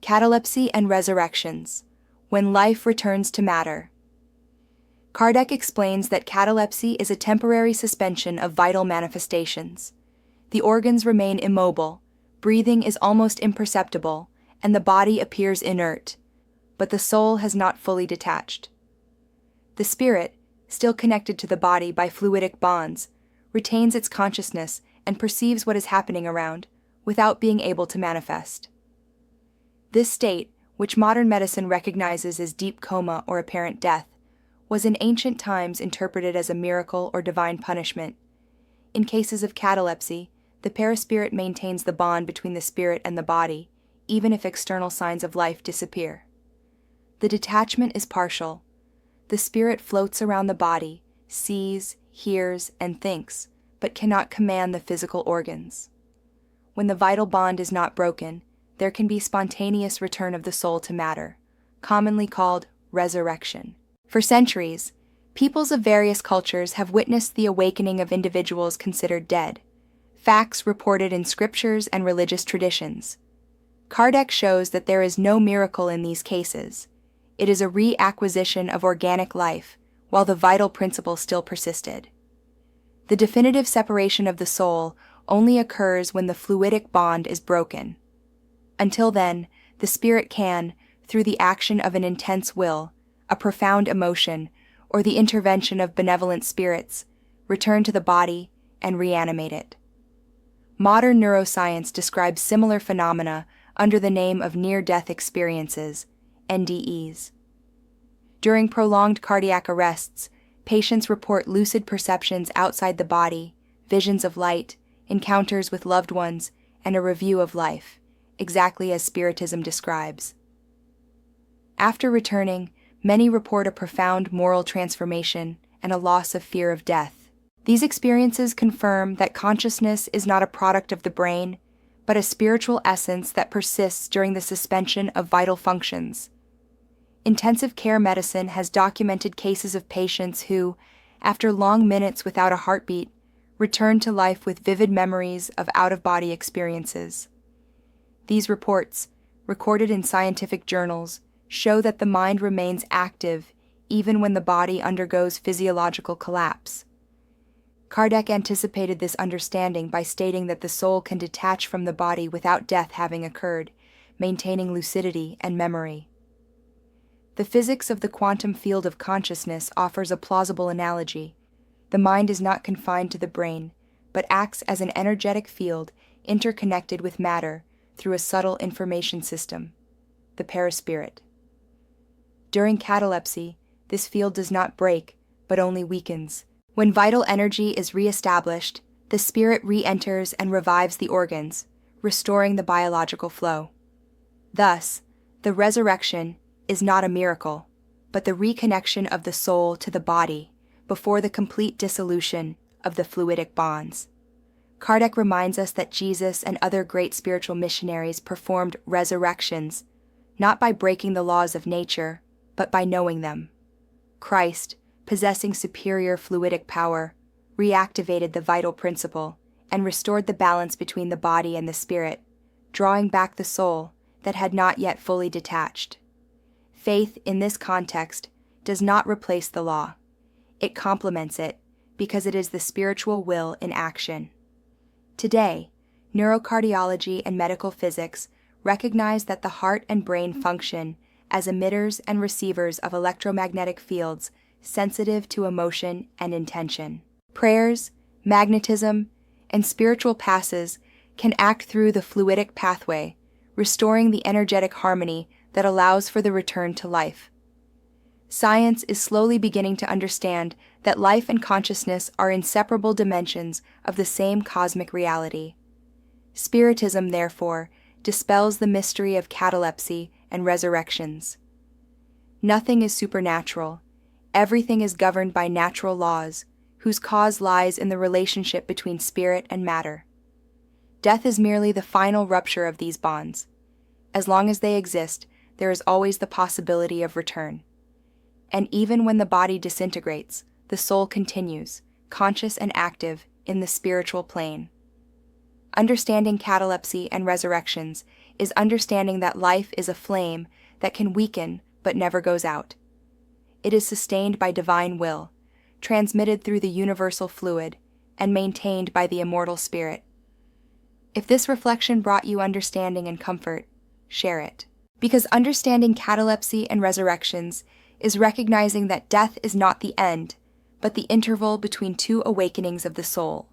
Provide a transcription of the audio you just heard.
Catalepsy and resurrections, when life returns to matter. Kardec explains that catalepsy is a temporary suspension of vital manifestations. The organs remain immobile, breathing is almost imperceptible, and the body appears inert, but the soul has not fully detached. The spirit, still connected to the body by fluidic bonds, retains its consciousness and perceives what is happening around, without being able to manifest. This state, which modern medicine recognizes as deep coma or apparent death, was in ancient times interpreted as a miracle or divine punishment. In cases of catalepsy, the perispirit maintains the bond between the spirit and the body, even if external signs of life disappear. The detachment is partial. The spirit floats around the body, sees, hears, and thinks, but cannot command the physical organs. When the vital bond is not broken, there can be spontaneous return of the soul to matter, commonly called resurrection. For centuries, peoples of various cultures have witnessed the awakening of individuals considered dead, facts reported in scriptures and religious traditions. Kardec shows that there is no miracle in these cases. It is a reacquisition of organic life, while the vital principle still persisted. The definitive separation of the soul only occurs when the fluidic bond is broken. Until then, the spirit can, through the action of an intense will, a profound emotion, or the intervention of benevolent spirits, return to the body and reanimate it. Modern neuroscience describes similar phenomena under the name of near-death experiences, NDEs. During prolonged cardiac arrests, patients report lucid perceptions outside the body, visions of light, encounters with loved ones, and a review of life, exactly as Spiritism describes. After returning, many report a profound moral transformation and a loss of fear of death. These experiences confirm that consciousness is not a product of the brain, but a spiritual essence that persists during the suspension of vital functions. Intensive care medicine has documented cases of patients who, after long minutes without a heartbeat, return to life with vivid memories of out-of-body experiences. These reports, recorded in scientific journals, show that the mind remains active even when the body undergoes physiological collapse. Kardec anticipated this understanding by stating that the soul can detach from the body without death having occurred, maintaining lucidity and memory. The physics of the quantum field of consciousness offers a plausible analogy. The mind is not confined to the brain, but acts as an energetic field interconnected with matter through a subtle information system, the perispirit. During catalepsy, this field does not break, but only weakens. When vital energy is re-established, the spirit re-enters and revives the organs, restoring the biological flow. Thus, the resurrection is not a miracle, but the reconnection of the soul to the body before the complete dissolution of the fluidic bonds. Kardec reminds us that Jesus and other great spiritual missionaries performed resurrections, not by breaking the laws of nature, but by knowing them. Christ, possessing superior fluidic power, reactivated the vital principle and restored the balance between the body and the spirit, drawing back the soul that had not yet fully detached. Faith, in this context, does not replace the law. It complements it because it is the spiritual will in action. Today, neurocardiology and medical physics recognize that the heart and brain function as emitters and receivers of electromagnetic fields sensitive to emotion and intention. Prayers, magnetism, and spiritual passes can act through the fluidic pathway, restoring the energetic harmony that allows for the return to life. Science is slowly beginning to understand that life and consciousness are inseparable dimensions of the same cosmic reality. Spiritism, therefore, dispels the mystery of catalepsy and resurrections. Nothing is supernatural. Everything is governed by natural laws, whose cause lies in the relationship between spirit and matter. Death is merely the final rupture of these bonds. As long as they exist, there is always the possibility of return. And even when the body disintegrates, the soul continues, conscious and active, in the spiritual plane. Understanding catalepsy and resurrections is understanding that life is a flame that can weaken but never goes out. It is sustained by divine will, transmitted through the universal fluid, and maintained by the immortal spirit. If this reflection brought you understanding and comfort, share it. Because understanding catalepsy and resurrections is recognizing that death is not the end, but the interval between two awakenings of the soul.